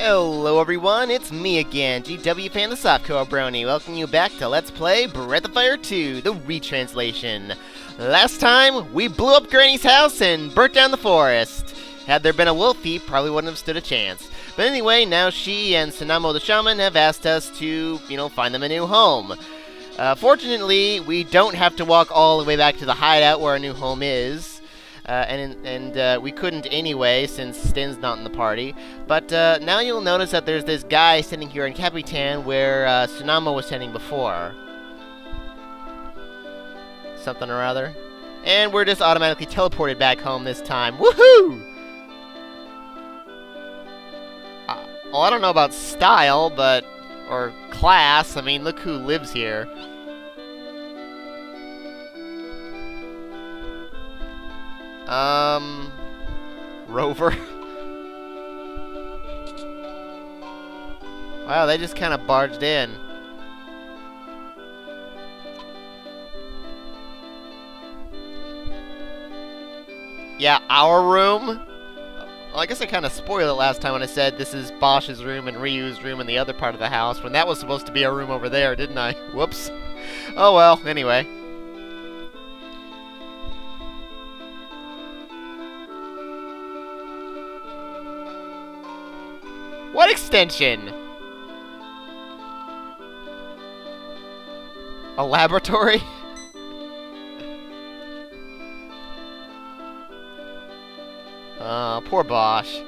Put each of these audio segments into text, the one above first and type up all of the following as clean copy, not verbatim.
Hello everyone, it's me again, GW Fan the Softcore Brony, welcoming you back to Let's Play Breath of Fire 2, the Retranslation. Last time, we blew up Granny's house and burnt down the forest. Had there been a wolf, he probably wouldn't have stood a chance. But anyway, now she and Sanamo the Shaman have asked us to, find them a new home. Fortunately, we don't have to walk all the way back to the hideout where our new home is. And we couldn't anyway, since Stin's not in the party. But now you'll notice that there's this guy sitting here in Capitan where Tsunamo was sitting before. Something or other. And we're just automatically teleported back home this time. Woohoo! Well, I don't know about style, but... or class. I mean, look who lives here. Rover. Wow, they just kind of barged in. Yeah, our room? Well, I guess I kind of spoiled it last time when I said this is Bosch's room and Ryu's room in the other part of the house, when that was supposed to be our room over there, didn't I? Whoops. Oh well, anyway. What extension? A laboratory? Poor Bosch.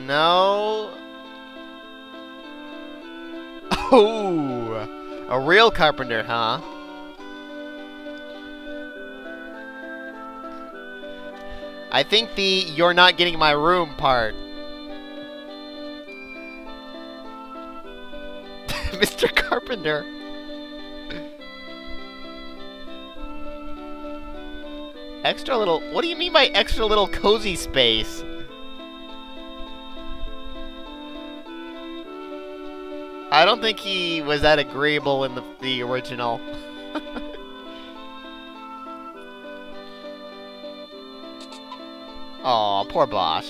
No. Oh, a real carpenter, huh? I think the "you're not getting my room" part. Mr. Carpenter. Extra little... What do you mean by extra little cozy space? I don't think he was that agreeable in the original. Aw, poor Bosch.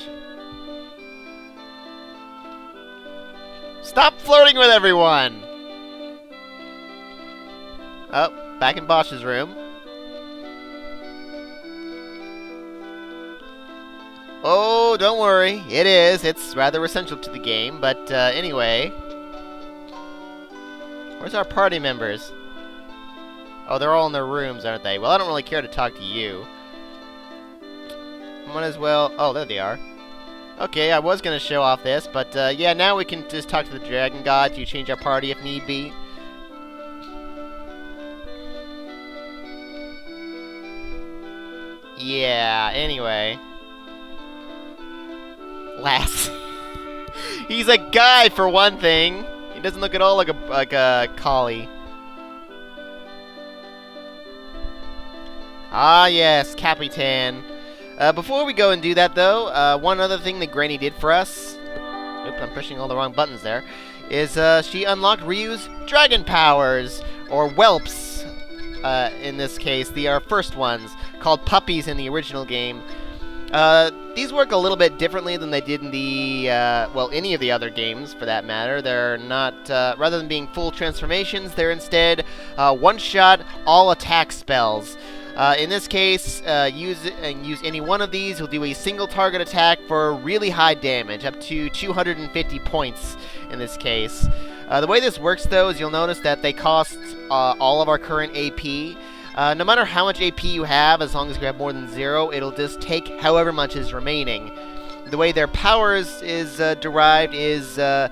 Stop flirting with everyone! Oh, back in Bosch's room. Oh, don't worry. It is. It's rather essential to the game, but anyway. Where's our party members? Oh, they're all in their rooms, aren't they? Well, I don't really care to talk to you. Might as well... Oh, there they are. Okay, I was going to show off this, but yeah, now we can just talk to the Dragon God to change our party if need be. Yeah, anyway. Lass. He's a guy, for one thing. He doesn't look at all like a collie. Ah, yes, Capitan. Before we go and do that, though, one other thing that Granny did for us... Oops, I'm pushing all the wrong buttons there. Is she unlocked Ryu's dragon powers, or whelps, in this case. They are first ones, called puppies in the original game. These work a little bit differently than they did in the, well, any of the other games, for that matter. They're not, rather than being full transformations, they're instead one-shot, all-attack spells. In this case, use any one of these. You'll do a single target attack for really high damage, up to 250 points in this case. The way this works, though, is you'll notice that they cost all of our current AP. No matter how much AP you have, as long as you have more than 0, it'll just take however much is remaining. The way their powers is derived is the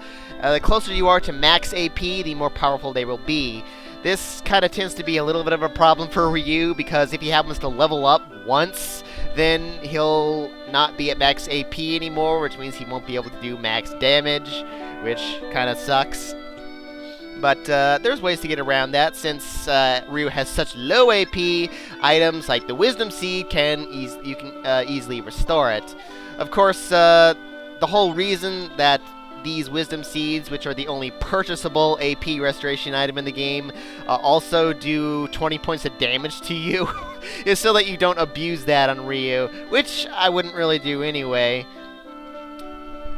closer you are to max AP, the more powerful they will be. This kind of tends to be a little bit of a problem for Ryu, because if he happens to level up once, then he'll not be at max AP anymore, which means he won't be able to do max damage, which kind of sucks. But there's ways to get around that, since Ryu has such low AP, items like the Wisdom Seed can easily restore it. Of course, the whole reason that these Wisdom Seeds, which are the only purchasable AP restoration item in the game, also do 20 points of damage to you. is so that you don't abuse that on Ryu, which I wouldn't really do anyway.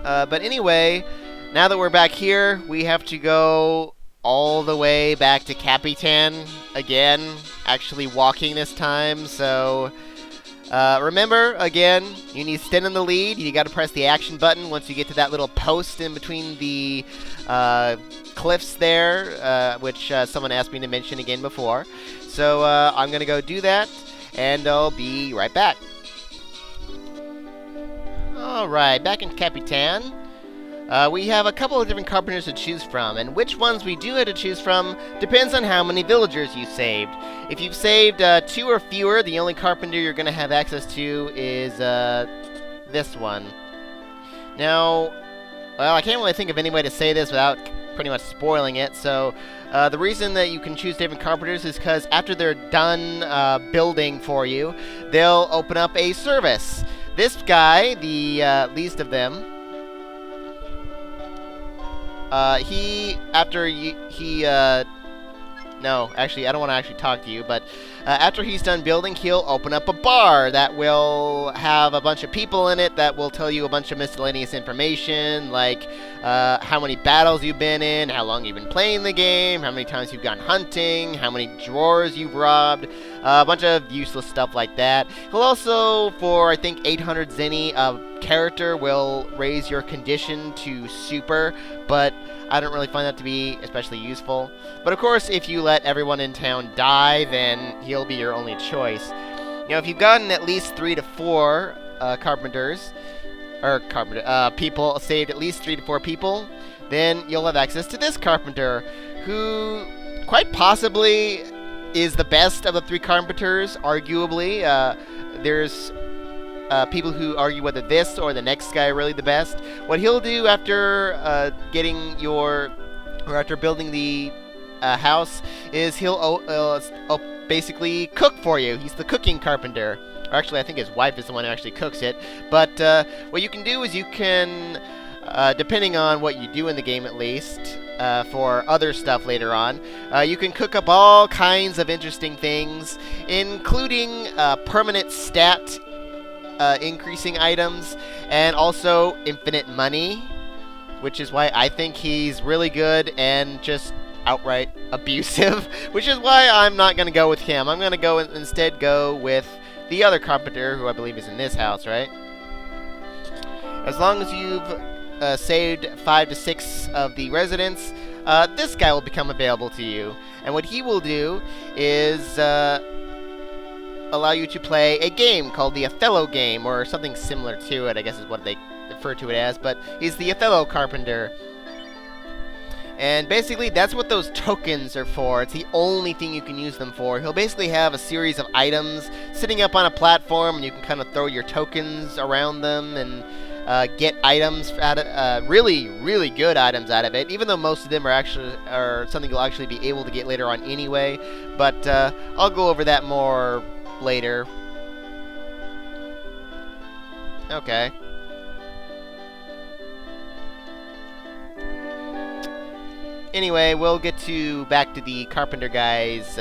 But anyway, now that we're back here, we have to go all the way back to Capitan again, actually walking this time, so remember, again, you need to stand in the lead. You got to press the action button once you get to that little post in between the cliffs there, which someone asked me to mention again before. So I'm going to go do that, and I'll be right back. Alright, back in Capitan. We have a couple of different carpenters to choose from, and which ones we do have to choose from depends on how many villagers you saved. If you've saved 2 or fewer, the only carpenter you're going to have access to is this one. Now, well, I can't really think of any way to say this without pretty much spoiling it, so the reason that you can choose different carpenters is because after they're done building for you, they'll open up a service. This guy, the least of them, no, actually, I don't want to actually talk to you, but after he's done building, he'll open up a bar that will have a bunch of people in it that will tell you a bunch of miscellaneous information, like how many battles you've been in, how long you've been playing the game, how many times you've gone hunting, how many drawers you've robbed, a bunch of useless stuff like that. He'll also, for I think 800 zenny, character will raise your condition to super, but I don't really find that to be especially useful. But of course, if you let everyone in town die, then he'll be your only choice. You know, if you've gotten at least 3 to 4 people, saved at least 3 to 4 people, then you'll have access to this carpenter, who quite possibly is the best of the 3 carpenters, arguably. There's people who argue whether this or the next guy are really the best. What he'll do after after building the house is he'll basically cook for you. He's the cooking carpenter. Or actually, I think his wife is the one who actually cooks it. But what you can do is you can, depending on what you do in the game at least, for other stuff later on, you can cook up all kinds of interesting things, including permanent stat increasing items, and also infinite money, which is why I think he's really good and just outright abusive, which is why I'm not going to go with him. I'm going to instead go with the other carpenter, who I believe is in this house, right? As long as you've saved 5 to 6 of the residents, this guy will become available to you. And what he will do is allow you to play a game called the Othello game, or something similar to it, I guess is what they refer to it as, but he's the Othello carpenter. And basically, that's what those tokens are for. It's the only thing you can use them for. He'll basically have a series of items sitting up on a platform, and you can kind of throw your tokens around them and get items out of really, really good items out of it. Even though most of them are something you'll actually be able to get later on anyway. But I'll go over that more later. Okay. Anyway, we'll get back to the carpenter guys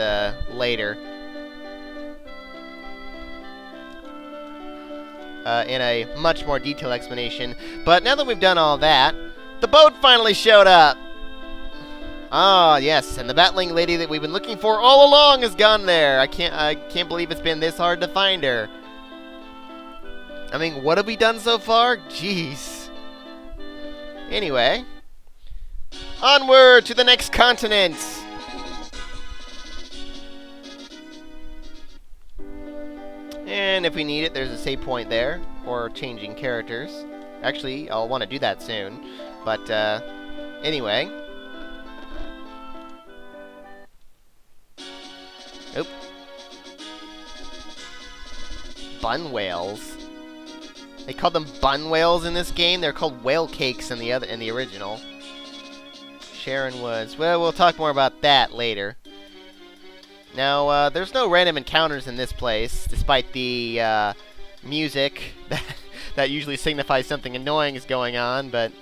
later. In a much more detailed explanation. But now that we've done all that, the boat finally showed up! Ah, yes, and the battling lady that we've been looking for all along has gone there. I can't believe it's been this hard to find her. I mean, what have we done so far? Jeez. Anyway, onward to the next continent. And if we need it, there's a save point there, or changing characters. Actually, I'll want to do that soon. But anyway. Oop. Bun whales. They call them bun whales in this game. They're called whale cakes in the original. Sharon Woods. Well, we'll talk more about that later. Now, there's no random encounters in this place, despite the music that usually signifies something annoying is going on. But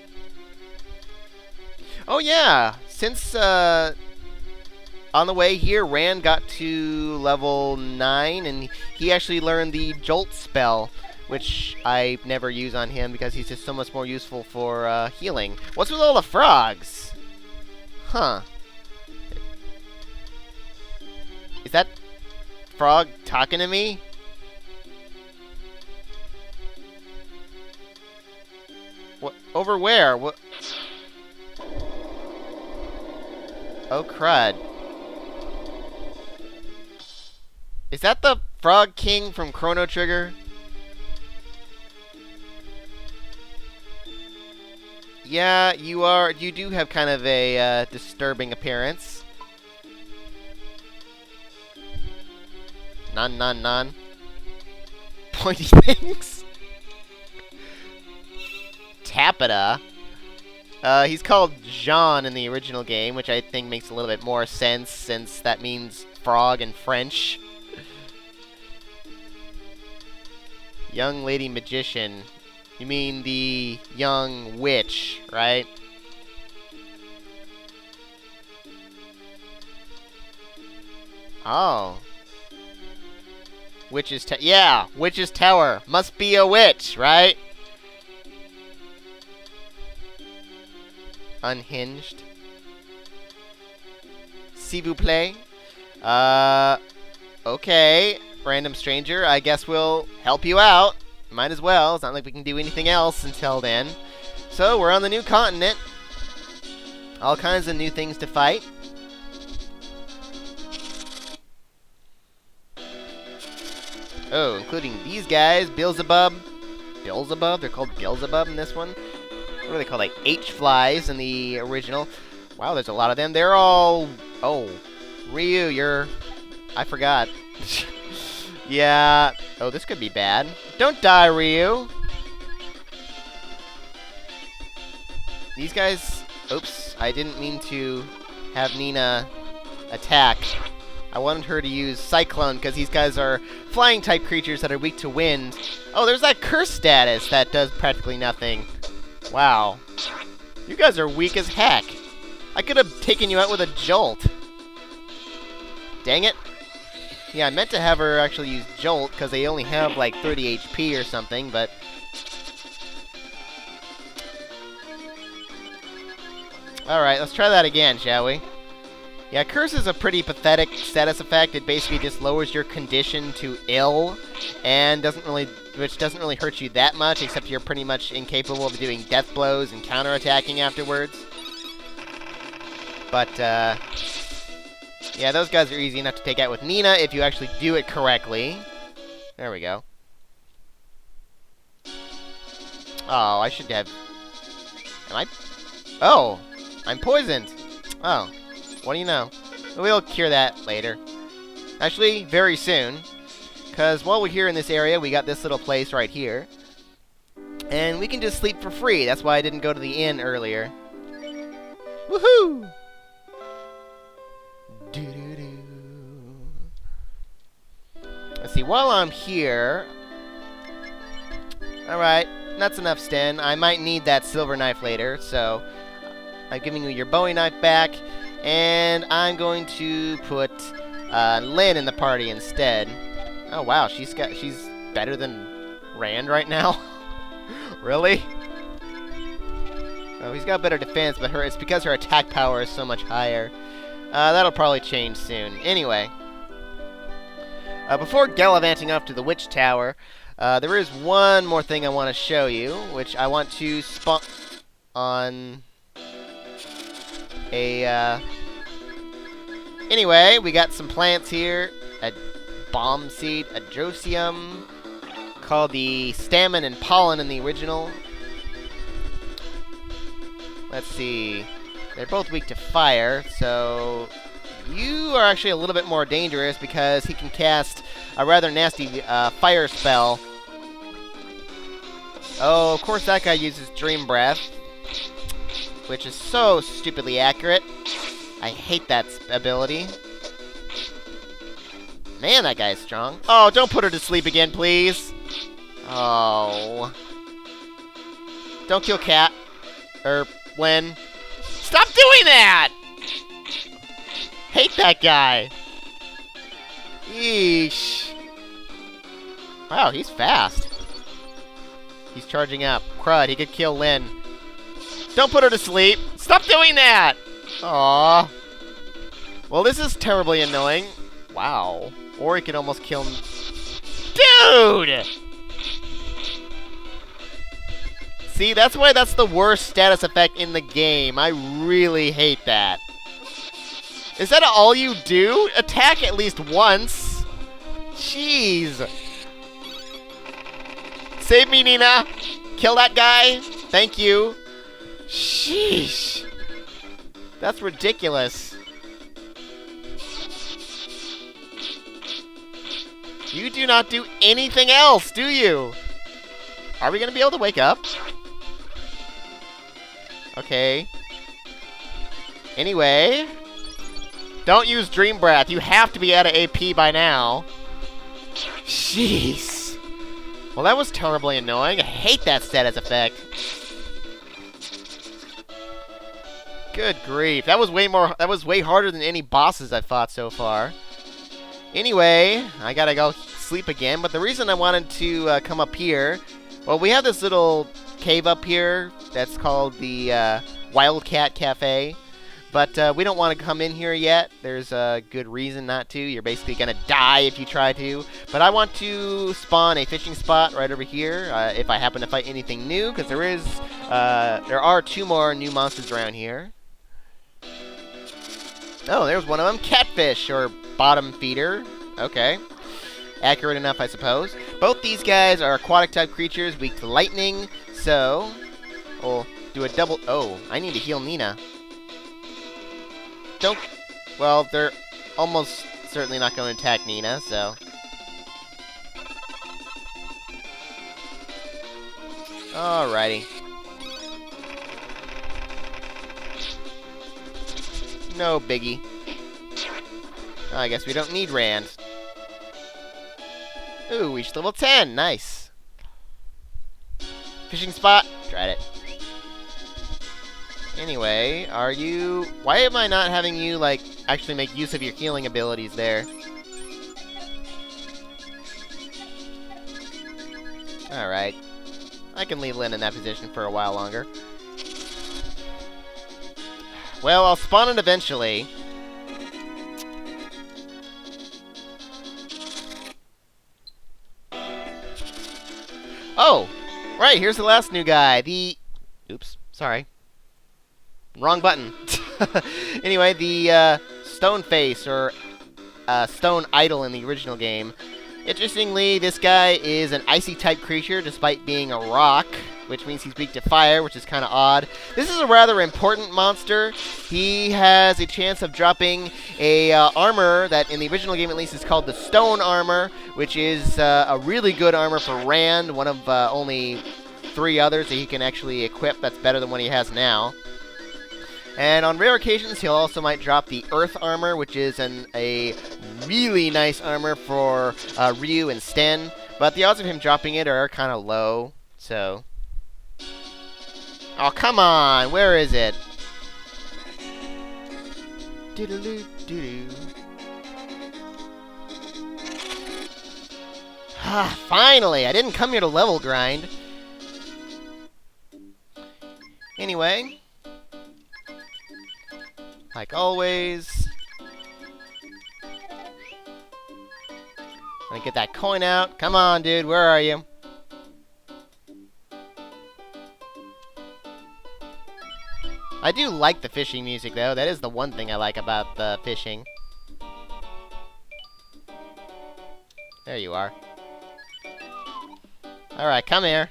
oh yeah, since on the way here, Rand got to level 9, and he actually learned the Jolt spell, which I never use on him because he's just so much more useful for healing. What's with all the frogs? Huh. Is that frog talking to me? What? Over where? What? Oh, crud. Is that the Frog King from Chrono Trigger? Yeah, you are. You do have kind of a disturbing appearance. None. Pointy things. Tapita. He's called Jean in the original game, which I think makes a little bit more sense since that means frog in French. Young lady magician. You mean the young witch, right? Oh. Witch's Tower. Yeah, Witch's Tower. Must be a witch, right? Unhinged. S'il vous plaît. Okay. Random stranger, I guess we'll help you out. Might as well. It's not like we can do anything else until then. So, we're on the new continent. All kinds of new things to fight. Oh, including these guys. Beelzebub. Beelzebub? They're called Beelzebub in this one. What are they called? Like H-flies in the original. Wow, there's a lot of them. They're all... Oh. Ryu, you're... I forgot. Yeah. Oh, this could be bad. Don't die, Ryu. These guys... Oops. I didn't mean to have Nina attack. I wanted her to use Cyclone, because these guys are flying-type creatures that are weak to wind. Oh, there's that curse status that does practically nothing. Wow. You guys are weak as heck. I could have taken you out with a jolt. Dang it. Yeah, I meant to have her actually use Jolt, because they only have, like, 30 HP or something, but... Alright, let's try that again, shall we? Yeah, Curse is a pretty pathetic status effect. It basically just lowers your condition to ill, and which doesn't really hurt you that much, except you're pretty much incapable of doing death blows and counterattacking afterwards. But, yeah, those guys are easy enough to take out with Nina if you actually do it correctly. There we go. Oh, I should have... Am I... Oh! I'm poisoned! Oh. What do you know? We'll cure that later. Actually, very soon. Because while we're here in this area, we got this little place right here. And we can just sleep for free. That's why I didn't go to the inn earlier. Woohoo! Doo-doo-doo. Let's see, while I'm here... Alright, that's enough, Sten. I might need that silver knife later, so... I'm giving you your Bowie knife back, and I'm going to put Lynn in the party instead. Oh wow, she's better than Rand right now? Really? Oh, he's got better defense, but it's because her attack power is so much higher. That'll probably change soon. Anyway, before gallivanting off to the Witch Tower, there is one more thing I want to show you, which I want to spawn on a... Anyway, we got some plants here. A bomb seed, a Drosium, called the Stamen and Pollen in the original. Let's see. They're both weak to fire, so you are actually a little bit more dangerous because he can cast a rather nasty fire spell. Oh, of course that guy uses Dream Breath, which is so stupidly accurate. I hate that ability. Man, that guy's strong. Oh, don't put her to sleep again, please. Oh. Don't kill Cat. Or Lynn. Stop doing that! Hate that guy. Yeesh. Wow, he's fast. He's charging up. Crud, he could kill Lynn. Don't put her to sleep. Stop doing that! Aww. Well, this is terribly annoying. Wow. Or he could almost kill him. Dude! See, that's why that's the worst status effect in the game. I really hate that. Is that all you do? Attack at least once. Jeez. Save me, Nina. Kill that guy. Thank you. Sheesh. That's ridiculous. You do not do anything else, do you? Are we going to be able to wake up? Okay. Anyway. Don't use Dream Breath. You have to be out of AP by now. Jeez. Well, that was terribly annoying. I hate that status effect. Good grief. That was way harder than any bosses I've fought so far. Anyway, I gotta go sleep again, but the reason I wanted to come up here, well, we have this little cave up here that's called the Wildcat Cafe, but we don't want to come in here yet. There's a good reason not to. You're basically gonna die if you try to, but I want to spawn a fishing spot right over here if I happen to fight anything new, because there are 2 more new monsters around here. Oh, there's one of them. Catfish, or bottom feeder. Okay. Accurate enough, I suppose. Both these guys are aquatic-type creatures, weak to lightning, so we'll do a double... Oh, I need to heal Nina. Don't... Well, they're almost certainly not going to attack Nina, so... Alrighty. No biggie. I guess we don't need Rand. Ooh, reached level 10. Nice. Fishing spot. Tried it. Anyway, are you... Why am I not having you, like, actually make use of your healing abilities there? Alright. I can leave Lynn in that position for a while longer. Well, I'll spawn it eventually. Oh! Right, here's the last new guy. Oops, sorry. Wrong button. Anyway, the stone face, or stone idol in the original game. Interestingly, this guy is an icy-type creature despite being a rock, which means he's weak to fire, which is kind of odd. This is a rather important monster. He has a chance of dropping a armor that in the original game at least is called the Stone Armor, which is a really good armor for Rand, one of only 3 others that he can actually equip that's better than what he has now. And on rare occasions, he'll also might drop the Earth Armor, which is a really nice armor for Ryu and Sten. But the odds of him dropping it are kind of low, so... Oh, come on! Where is it? Doodaloo-doo-doo. Ah, finally! I didn't come here to level grind. Anyway... Like always. Let me get that coin out. Come on, dude. Where are you? I do like the fishing music, though. That is the one thing I like about the fishing. There you are. Alright, come here.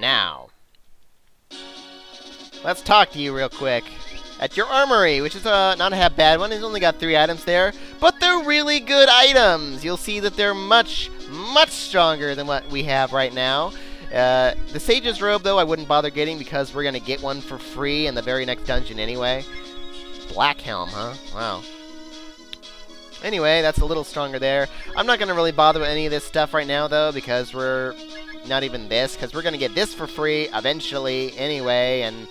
Now, let's talk to you real quick. At your armory, which is not a bad one. It's only got 3 items there, but they're really good items. You'll see that they're much, much stronger than what we have right now. The Sage's Robe, though, I wouldn't bother getting because we're going to get one for free in the very next dungeon anyway. Black Helm, huh? Wow. Anyway, that's a little stronger there. I'm not going to really bother with any of this stuff right now, though, because we're not even this, because we're going to get this for free eventually anyway, and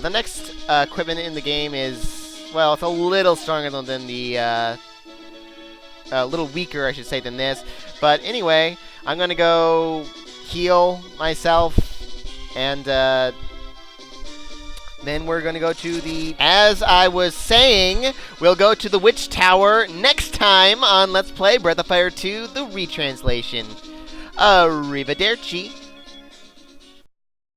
the next equipment in the game is, well, it's a little stronger than the, a little weaker, I should say, than this. But anyway, I'm going to go heal myself, and then we're going to go to the... As I was saying, we'll go to the Witch Tower next time on Let's Play Breath of Fire 2, the Retranslation. Arrivederci.